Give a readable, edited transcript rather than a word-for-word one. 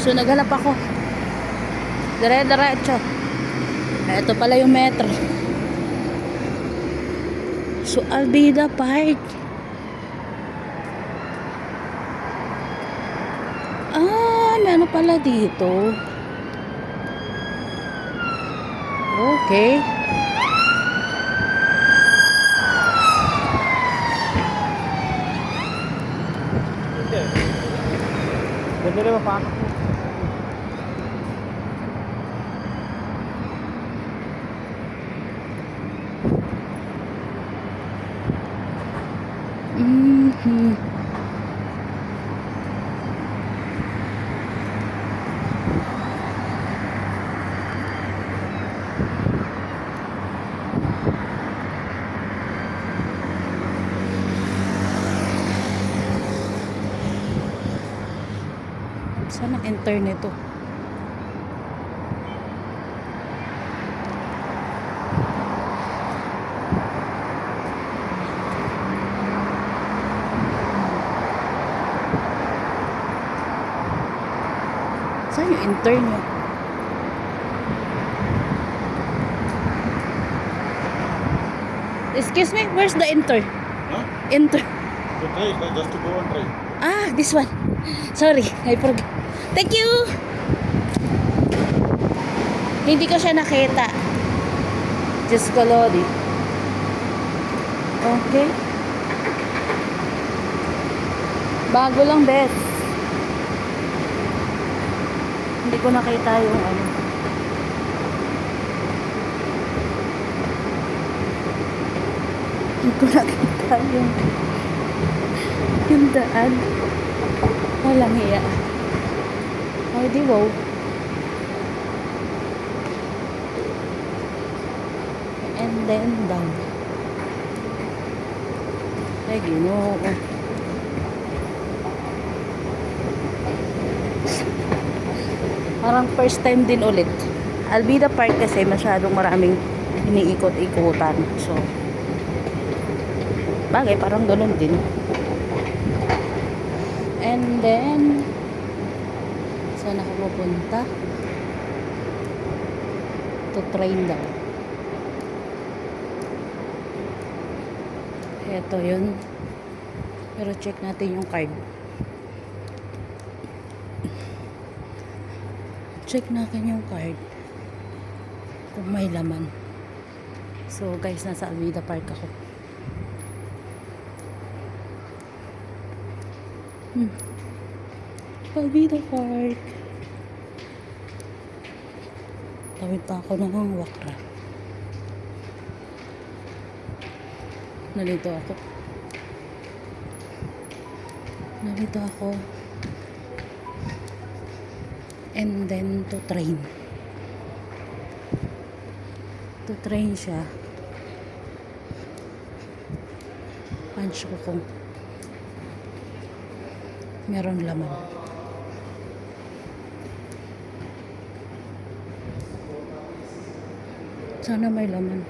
So naghanap ako. Dire-diretso. Ito pala yung metro. So Albida Park. May ano pala dito. Okay. Ganda naman pa. Saan ang internet to? Saan yung internet? Excuse me, where's the enter? Huh? Enter. You try, just to go and try. Ah, this one. Sorry, I forgot. Thank you. Hindi ko siya nakita. Diyos ko, Lodi. Okay. Bago lang, best. Hindi ko nakita yung ano. Hindi ko nakita yung daan. Walang hiya. Ay, di wow. And then down. Ay, Ginoo. Parang first time din ulit. Albida Park kasi masyadong maraming iniikot-ikutan. So, bagay, parang ganun din. And then, saan ako pupunta? To train daw. Ito yun. Pero check natin yung card. Check natin yung card. Kung may laman. So guys, nasa Albida Park ako. Albida Park. Tawid pa ako ng wakra. Nalito ako. And then to train. To train siya. Punch ko kung meron laman. Sana may laman.